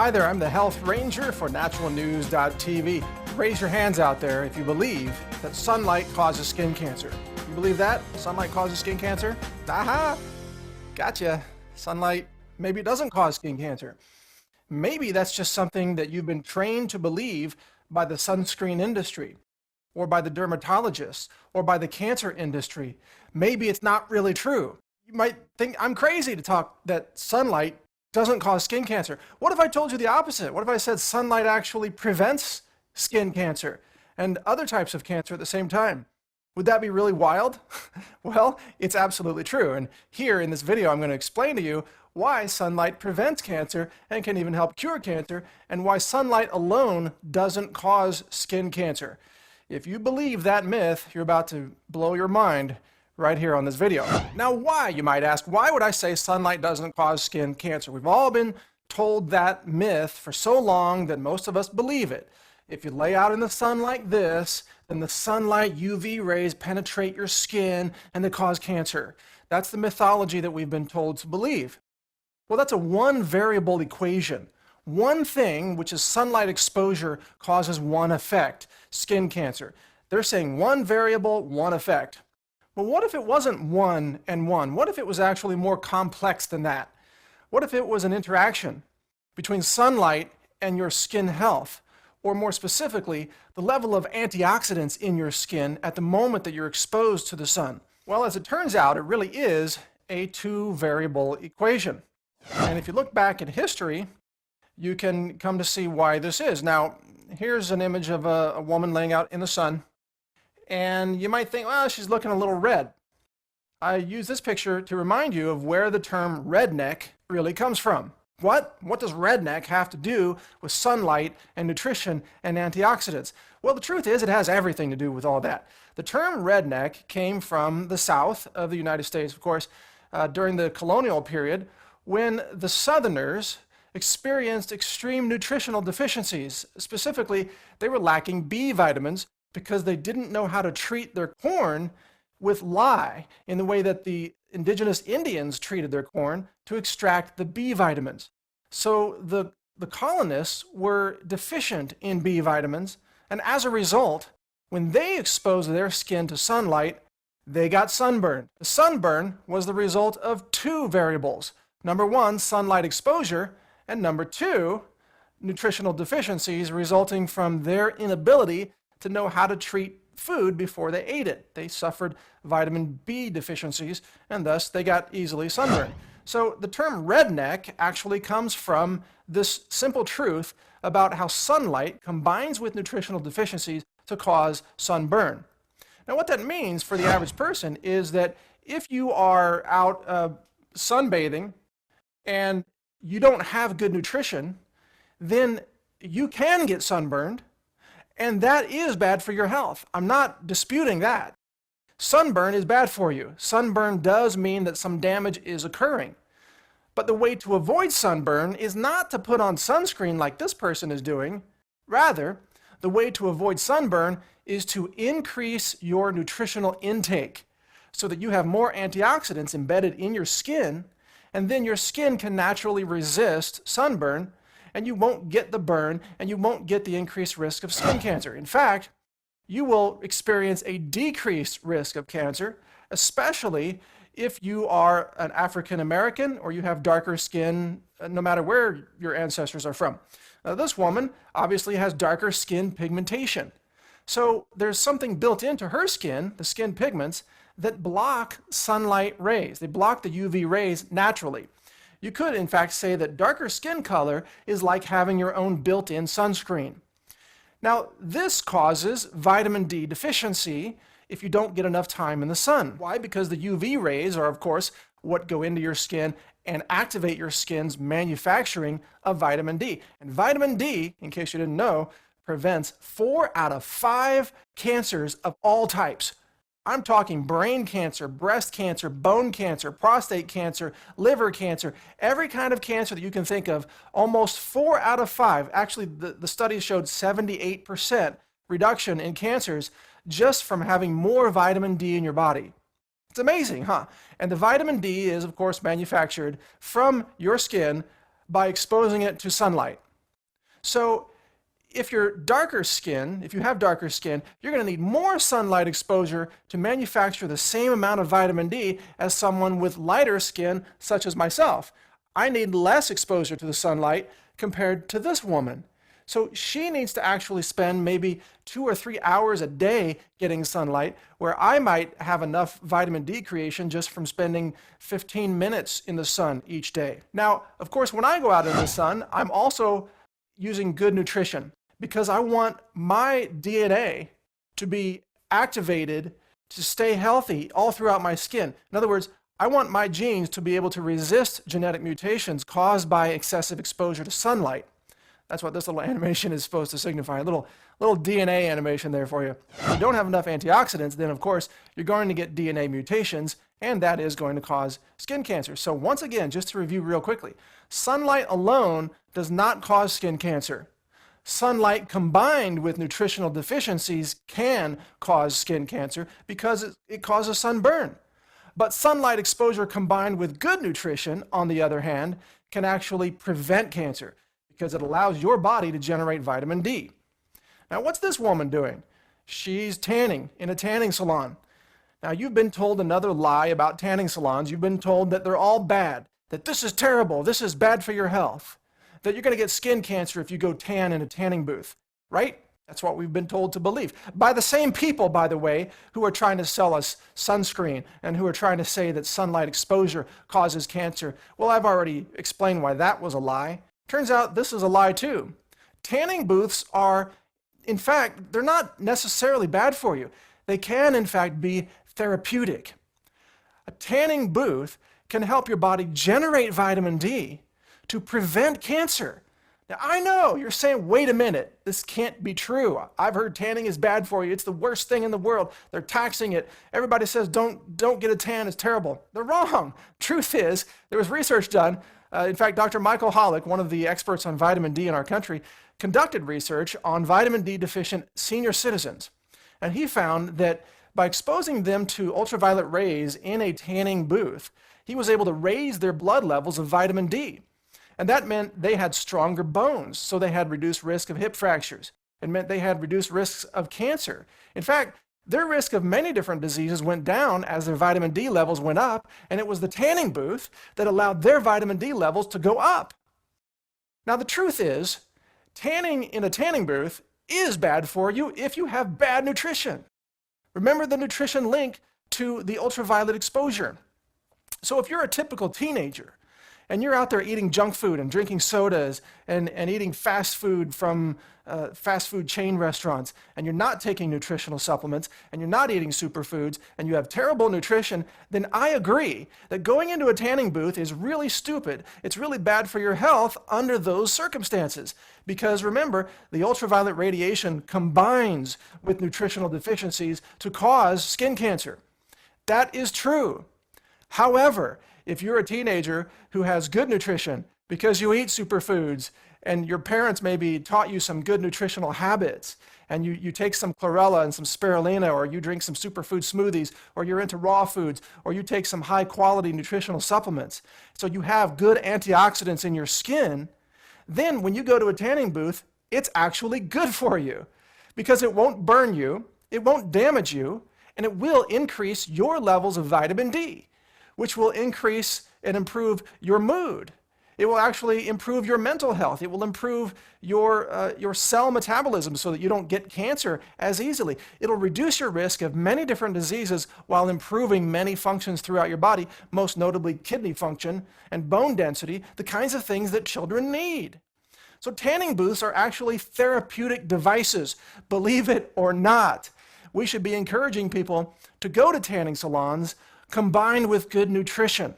Hi there, I'm the Health Ranger for naturalnews.tv. Raise your hands out there if you believe that sunlight causes skin cancer. You believe that? Sunlight causes skin cancer? Aha! Gotcha. Sunlight maybe doesn't cause skin cancer. Maybe that's just something that you've been trained to believe by the sunscreen industry, or by the dermatologists, or by the cancer industry. Maybe it's not really true. You might think I'm crazy to talk that sunlight doesn't cause skin cancer. What if I told you the opposite? What if I said sunlight actually prevents skin cancer and other types of cancer at the same time? Would that be really wild? Well, it's absolutely true. And here in this video, I'm going to explain to you why sunlight prevents cancer and can even help cure cancer, and why sunlight alone doesn't cause skin cancer. If you believe that myth, you're about to blow your mind right here on this video. Now why, you might ask, why would I say sunlight doesn't cause skin cancer? We've all been told that myth for so long that most of us believe it. If you lay out in the sun like this, then the sunlight UV rays penetrate your skin and they cause cancer. That's the mythology that we've been told to believe. Well, that's a one variable equation. One thing, which is sunlight exposure, causes one effect, skin cancer. They're saying one variable, one effect. Well, what if it wasn't one and one? What if it was actually more complex than that? What if it was an interaction between sunlight and your skin health? Or more specifically, the level of antioxidants in your skin at the moment that you're exposed to the sun? Well, as it turns out, it really is a two-variable equation. And if you look back at history, you can come to see why this is. Now, here's an image of a woman laying out in the sun. And you might think, well, she's looking a little red. I use this picture to remind you of where the term redneck really comes from. What does redneck have to do with sunlight and nutrition and antioxidants? Well, the truth is it has everything to do with all that. The term redneck came from the South of the United States, of course, during the colonial period, when the Southerners experienced extreme nutritional deficiencies. Specifically, they were lacking B vitamins because they didn't know how to treat their corn with lye in the way that the indigenous Indians treated their corn to extract the B vitamins. So the colonists were deficient in B vitamins, and as a result, when they exposed their skin to sunlight, they got sunburned. The sunburn was the result of two variables. Number one, sunlight exposure, and number two, nutritional deficiencies resulting from their inability to know how to treat food before they ate it. They suffered vitamin B deficiencies, and thus they got easily sunburned. So the term redneck actually comes from this simple truth about how sunlight combines with nutritional deficiencies to cause sunburn. Now what that means for the average person is that if you are out sunbathing and you don't have good nutrition, then you can get sunburned, and that is bad for your health. I'm not disputing that. Sunburn is bad for you. Sunburn does mean that some damage is occurring. But the way to avoid sunburn is not to put on sunscreen like this person is doing. Rather, the way to avoid sunburn is to increase your nutritional intake so that you have more antioxidants embedded in your skin, and then your skin can naturally resist sunburn, and you won't get the burn, and you won't get the increased risk of skin cancer. In fact, you will experience a decreased risk of cancer, especially if you are an African American or you have darker skin, no matter where your ancestors are from. Now, this woman obviously has darker skin pigmentation. So there's something built into her skin, the skin pigments, that block sunlight rays. They block the UV rays naturally. You could, in fact, say that darker skin color is like having your own built-in sunscreen. Now, this causes vitamin D deficiency if you don't get enough time in the sun. Why? Because the UV rays are, of course, what go into your skin and activate your skin's manufacturing of vitamin D. And vitamin D, in case you didn't know, prevents 4 out of 5 cancers of all types. I'm talking brain cancer, breast cancer, bone cancer, prostate cancer, liver cancer, every kind of cancer that you can think of. Almost 4 out of 5. Actually, the study showed 78% reduction in cancers just from having more vitamin D in your body. It's amazing, huh? And the vitamin D is, of course, manufactured from your skin by exposing it to sunlight. So if you have darker skin, you're going to need more sunlight exposure to manufacture the same amount of vitamin D as someone with lighter skin, such as myself. I need less exposure to the sunlight compared to this woman. So she needs to actually spend maybe 2 or 3 hours a day getting sunlight, where I might have enough vitamin D creation just from spending 15 minutes in the sun each day. Now, of course, when I go out in the sun, I'm also using good nutrition because I want my DNA to be activated to stay healthy all throughout my skin. In other words, I want my genes to be able to resist genetic mutations caused by excessive exposure to sunlight. That's what this little animation is supposed to signify, a little DNA animation there for you. If you don't have enough antioxidants, then of course you're going to get DNA mutations, and that is going to cause skin cancer. So once again, just to review real quickly, sunlight alone does not cause skin cancer. Sunlight combined with nutritional deficiencies can cause skin cancer because it causes sunburn. But sunlight exposure combined with good nutrition, on the other hand, can actually prevent cancer, because it allows your body to generate vitamin D. Now, what's this woman doing? She's tanning in a tanning salon. Now, you've been told another lie about tanning salons. You've been told that they're all bad, that this is terrible, this is bad for your health, that you're going to get skin cancer if you go tan in a tanning booth, right? That's what we've been told to believe. By the same people, by the way, who are trying to sell us sunscreen and who are trying to say that sunlight exposure causes cancer. Well, I've already explained why that was a lie. Turns out this is a lie too. Tanning booths are, in fact, they're not necessarily bad for you. They can, in fact, be therapeutic. A tanning booth can help your body generate vitamin D to prevent cancer. Now, I know you're saying, wait a minute, this can't be true. I've heard tanning is bad for you. It's the worst thing in the world. They're taxing it. Everybody says don't get a tan, it's terrible. They're wrong. Truth is, there was research done. In fact, Dr. Michael Hollick, one of the experts on vitamin D in our country, conducted research on vitamin D deficient senior citizens. And he found that by exposing them to ultraviolet rays in a tanning booth, he was able to raise their blood levels of vitamin D. And that meant they had stronger bones, so they had reduced risk of hip fractures. It meant they had reduced risks of cancer. In fact, their risk of many different diseases went down as their vitamin D levels went up, and it was the tanning booth that allowed their vitamin D levels to go up. Now, the truth is, tanning in a tanning booth is bad for you if you have bad nutrition. Remember the nutrition link to the ultraviolet exposure. So if you're a typical teenager, and you're out there eating junk food and drinking sodas and eating fast food from fast food chain restaurants, and you're not taking nutritional supplements, and you're not eating superfoods, and you have terrible nutrition, then I agree that going into a tanning booth is really stupid. It's really bad for your health under those circumstances. Because remember, the ultraviolet radiation combines with nutritional deficiencies to cause skin cancer. That is true. However, if you're a teenager who has good nutrition because you eat superfoods and your parents maybe taught you some good nutritional habits, and you take some chlorella and some spirulina, or you drink some superfood smoothies, or you're into raw foods, or you take some high quality nutritional supplements, so you have good antioxidants in your skin, then when you go to a tanning booth, it's actually good for you because it won't burn you, it won't damage you, and it will increase your levels of vitamin D, which will increase and improve your mood. It will actually improve your mental health. It will improve your cell metabolism so that you don't get cancer as easily. It'll reduce your risk of many different diseases while improving many functions throughout your body, most notably kidney function and bone density, the kinds of things that children need. So tanning booths are actually therapeutic devices, believe it or not. We should be encouraging people to go to tanning salons combined with good nutrition.